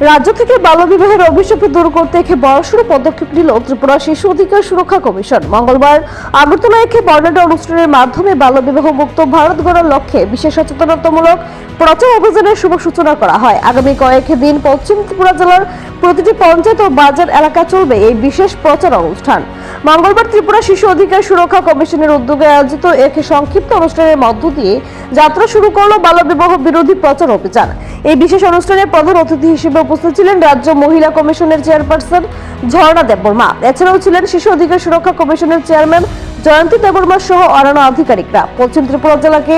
রাজ্য থেকে বাল্যবিবাহের অভিশাপ দূর করতে একটি বড়সড় পদক্ষেপ নিল ত্রিপুরা শিশু অধিকার সুরক্ষা কমিশন। মঙ্গলবার আগরতলায় একটি বর্ণাঢ্য অনুষ্ঠানের মাধ্যমে বাল্যবিবাহ মুক্ত ভারত গড়ার লক্ষ্যে বিশেষ সচেতনতামূলক প্রচার অভিযানের শুভ সূচনা করা হয়। আগামী কয়েক দিন পশ্চিম ত্রিপুরা জেলার প্রতিটি পঞ্চায়েত ও বাজার এলাকা চলবে এই বিশেষ প্রচার অনুষ্ঠান। মঙ্গলবার ত্রিপুরা শিশু অধিকার সুরক্ষা কমিশনের উদ্যোগে আয়োজিত এক সংক্ষিপ্ত অনুষ্ঠানের মধ্য দিয়ে যাত্রা শুরু করল বাল্যবিবাহ বিরোধী প্রচার অভিযান। এই বিশেষ অনুষ্ঠানে প্রধান অতিথি হিসেবে উপস্থিত ছিলেন রাজ্য মহিলা কমিশনের চেয়ারপারসন ঝর্ণা দেববর্মা। এছাড়াও ছিলেন শিশু অধিকার সুরক্ষা কমিশনের চেয়ারম্যান জয়ন্তী দেববর্মা সহ অন্যান্য আধিকারিকরা। পশ্চিম ত্রিপুরা জেলাকে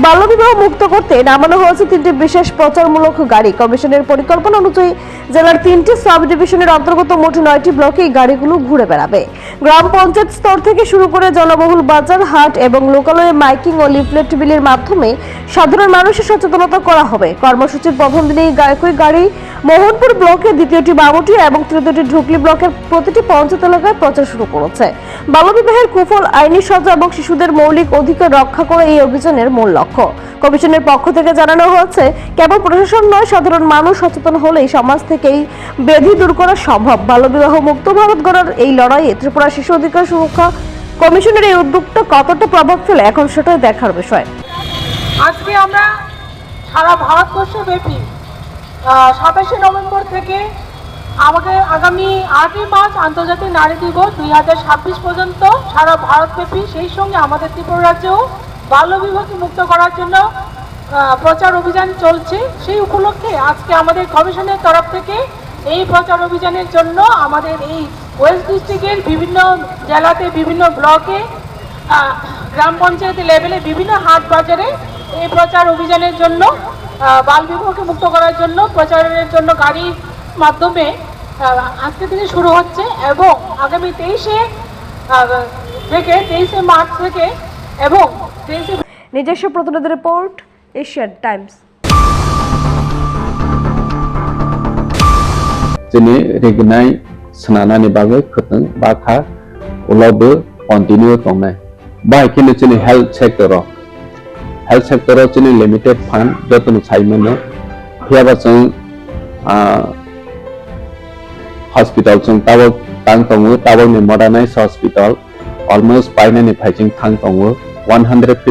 বাল্যবিবাহ মুক্ত করতে নামানো হয়েছে 3টি বিশেষ প্রচারমূলক গাড়ি। কমিশনের পরিকল্পনা অনুযায়ী জেলার 3টি সাব ডিভিশনের অন্তর্গত মোট 9টি ব্লকে এই গাড়িগুলো ঘুরে বেড়াবে। গ্রাম পঞ্চায়েত স্তর থেকে শুরু করে জনবহুল বাজার, হাট এবং লোকালয়ে মাইকিং ও লিফলেট বিলির মাধ্যমে সাধারণ মানুষের সচেতনতা করা হবে। কর্মসূচির প্রথম দিনে একই গাড়ি মোহনপুর ব্লকের, দ্বিতীয়টি বামুটিয়া এবং তৃতীয়টি ঢুকলি ব্লকের প্রতিটি পঞ্চায়েত এলাকায় প্রচার শুরু করেছে। বাল্যবিবাহের কুফল, আইনি সাজা এবং শিশুদের মৌলিক অধিকার রক্ষা করা এই অভিযানের মূল লক্ষ্য। কমিশনের পক্ষ থেকে জানানো হয়েছে, কেবল প্রশাসন নয়, সাধারণ মানুষ সচেতন হলেই সমাজ থেকেই ব্যাধি দূর করা সম্ভব। বাল্যবিবাহ মুক্ত ভারত গড়ার এই লড়াইয়ে ত্রিপুরা শিশু অধিকার সুরক্ষা কমিশনের এই উদ্যোগটা কতটা প্রভাব ফেলে এখন সেটাই দেখার বিষয়। আজকে আমরা সারা ভারতবর্ষ ব্যাপী 27শে নভেম্বর থেকে আগামী 8ই মার্চ আন্তর্জাতিক নারী দিবস 2026 পর্যন্ত সারা ভারতব্যাপী, সেই সঙ্গে আমাদের ত্রিপুরা রাজ্যেও বাল্যবিবাহকে মুক্ত করার জন্য প্রচার অভিযান চলছে। সেই উপলক্ষে আজকে আমাদের কমিশনের তরফ থেকে এই প্রচার অভিযানের জন্য আমাদের এই ওয়েস্ট ডিস্ট্রিক্টের বিভিন্ন জেলাতে, বিভিন্ন ব্লকে, গ্রাম পঞ্চায়েত লেভেলে, বিভিন্ন হাট বাজারে এই প্রচার অভিযানের জন্য, বাল্যবিবাহকে মুক্ত করার জন্য প্রচারের জন্য গাড়ির মাধ্যমে আজকে থেকে শুরু হচ্ছে এবং আগামী 23শে মার্চ থেকে এবং 23শে। নিজস্ব প্রতিনিধি রিপোর্ট, এশিয়ান টাইমস। जोंनि रेगनाय सनानानि बागै खोथों बाथा उलावबो कन्टिन्यू दंनाय बाहायखिनो जोंनि हेल्थ सेक्टराव जोंनि लिमिटेड फान्ड जतन साइमोनो हियाबा जों हस्पिटाल जों टावर तां दङ, टावरनि मडार्नाइज हस्पिटाल अलमोस्ट बायनायनि फाइजिं थां दङ 150